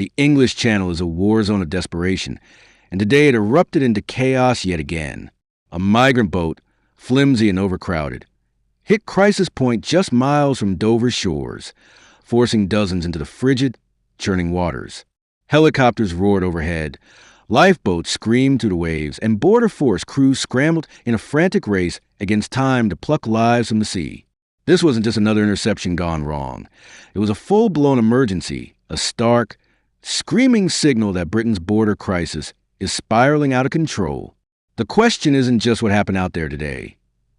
The English Channel is a war zone of desperation, and today it erupted into chaos yet again. A migrant boat, flimsy and overcrowded, hit crisis point just miles from Dover's shores, forcing dozens into the frigid, churning waters. Helicopters roared overhead, lifeboats screamed through the waves, and border force crews scrambled in a frantic race against time to pluck lives from the sea. This wasn't just another interception gone wrong. It was a full-blown emergency, a stark, screaming signal that Britain's border crisis is spiraling out of control. The question isn't just what happened out there today.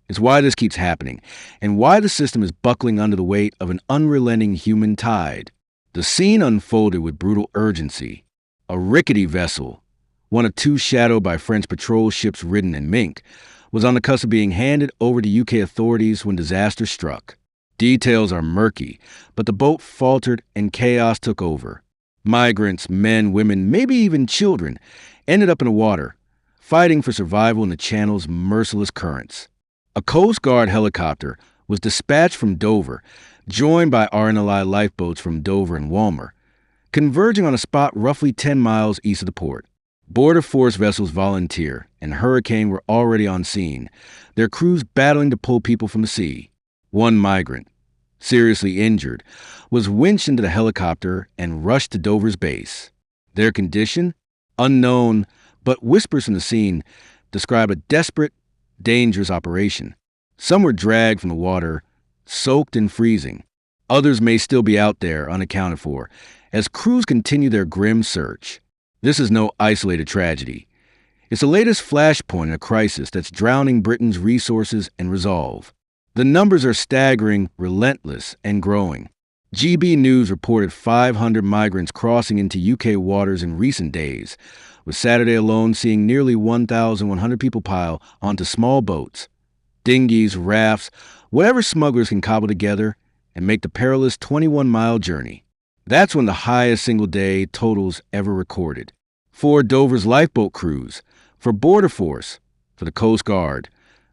It's why this keeps happening, and why the system is buckling under the weight of an unrelenting human tide. The scene unfolded with brutal urgency. A rickety vessel, one of two shadowed by French patrol ships ridden in mink, was on the cusp of being handed over to UK authorities when disaster struck. Details are murky, but the boat faltered and chaos took over. Migrants, men, women, maybe even children, ended up in the water, fighting for survival in the channel's merciless currents. A Coast Guard helicopter was dispatched from Dover, joined by RNLI lifeboats from Dover and Walmer, converging on a spot roughly 10 miles east of the port. Border Force vessels Volunteer and Hurricane were already on scene, their crews battling to pull people from the sea. One migrant, seriously injured, was winched into the helicopter and rushed to Dover's base. Their condition? Unknown, but whispers from the scene describe a desperate, dangerous operation. Some were dragged from the water, soaked and freezing. Others may still be out there unaccounted for, as crews continue their grim search. This is no isolated tragedy. It's the latest flashpoint in a crisis that's drowning Britain's resources and resolve. The numbers are staggering, relentless, and growing. GB News reported 500 migrants crossing into UK waters in recent days, with Saturday alone seeing nearly 1,100 people pile onto small boats, dinghies, rafts, whatever smugglers can cobble together, and make the perilous 21-mile journey. That's one of the highest single-day totals ever recorded. For Dover's lifeboat crews, for Border Force, for the Coast Guard,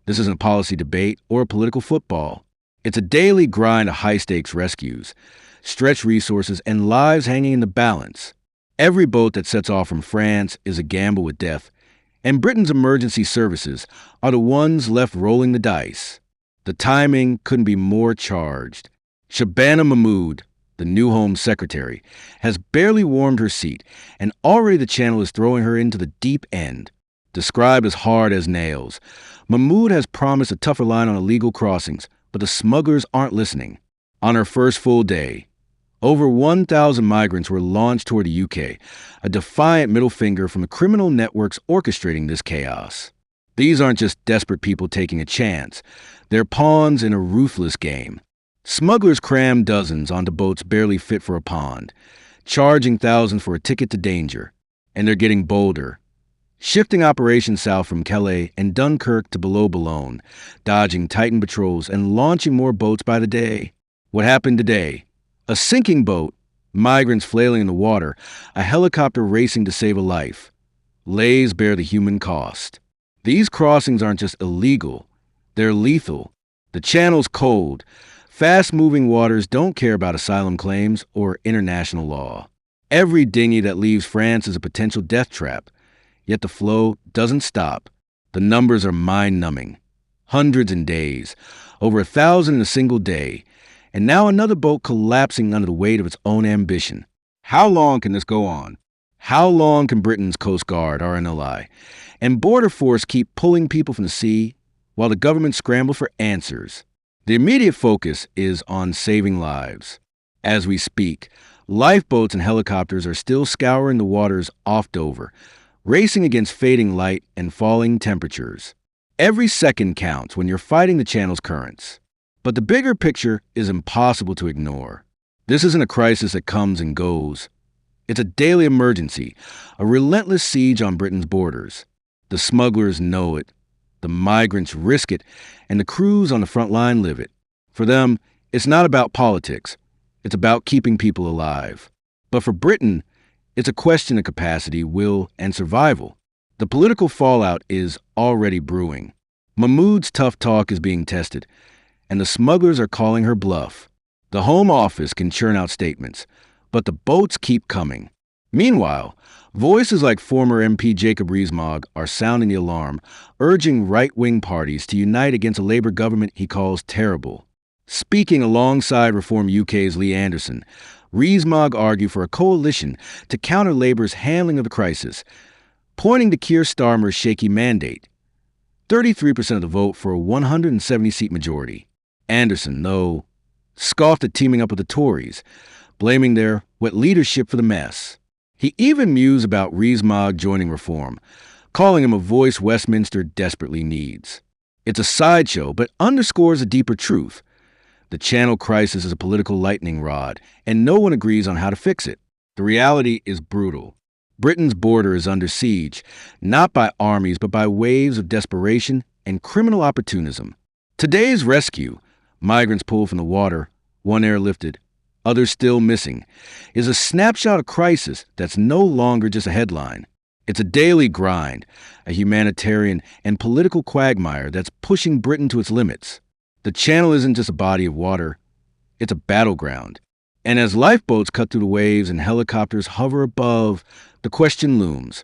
this isn't a policy debate or a political football. It's a daily grind of high-stakes rescues, stretched resources, and lives hanging in the balance. Every boat that sets off from France is a gamble with death, and Britain's emergency services are the ones left rolling the dice. The timing couldn't be more charged. Shabana Mahmood, the new Home Secretary, has barely warmed her seat, and already the channel is throwing her into the deep end. Described as hard as nails, Mahmood has promised a tougher line on illegal crossings, but the smugglers aren't listening. On her first full day, over 1,000 migrants were launched toward the UK, a defiant middle finger from the criminal networks orchestrating this chaos. These aren't just desperate people taking a chance. They're pawns in a ruthless game. Smugglers cram dozens onto boats barely fit for a pond, charging thousands for a ticket to danger. And they're getting bolder, shifting operations south from Calais and Dunkirk to below Boulogne, dodging Titan patrols and launching more boats by the day. What happened today? A sinking boat, migrants flailing in the water, a helicopter racing to save a life. Lays bear the human cost. These crossings aren't just illegal, they're lethal. The channel's cold. Fast-moving waters don't care about asylum claims or international law. Every dinghy that leaves France is a potential death trap. Yet the flow doesn't stop. The numbers are mind-numbing. Hundreds in days, over 1,000 in a single day, and now another boat collapsing under the weight of its own ambition. How long can this go on? How long can Britain's Coast Guard, RNLI, and Border Force keep pulling people from the sea while the government scrambles for answers? The immediate focus is on saving lives. As we speak, lifeboats and helicopters are still scouring the waters off Dover, racing against fading light and falling temperatures. Every second counts when you're fighting the channel's currents. But the bigger picture is impossible to ignore. This isn't a crisis that comes and goes. It's a daily emergency, a relentless siege on Britain's borders. The smugglers know it, the migrants risk it, and the crews on the front line live it. For them, it's not about politics. It's about keeping people alive. But for Britain, it's a question of capacity, will, and survival. The political fallout is already brewing. Mahmood's tough talk is being tested, and the smugglers are calling her bluff. The Home Office can churn out statements, but the boats keep coming. Meanwhile, voices like former MP Jacob Rees-Mogg are sounding the alarm, urging right-wing parties to unite against a Labour government he calls terrible. Speaking alongside Reform UK's Lee Anderson, Rees-Mogg argued for a coalition to counter Labour's handling of the crisis, pointing to Keir Starmer's shaky mandate. 33% of the vote for a 170-seat majority. Anderson, though, scoffed at teaming up with the Tories, blaming their wet leadership for the mess. He even mused about Rees-Mogg joining Reform, calling him a voice Westminster desperately needs. It's a sideshow, but underscores a deeper truth. The Channel crisis is a political lightning rod, and no one agrees on how to fix it. The reality is brutal. Britain's border is under siege, not by armies, but by waves of desperation and criminal opportunism. Today's rescue, migrants pulled from the water, one airlifted, others still missing, is a snapshot of crisis that's no longer just a headline. It's a daily grind, a humanitarian and political quagmire that's pushing Britain to its limits. The Channel isn't just a body of water, it's a battleground. And as lifeboats cut through the waves and helicopters hover above, the question looms: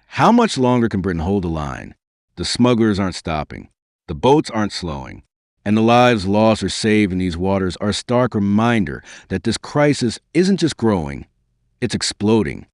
how much longer can Britain hold the line? The smugglers aren't stopping. The boats aren't slowing. And the lives lost or saved in these waters are a stark reminder that this crisis isn't just growing, it's exploding.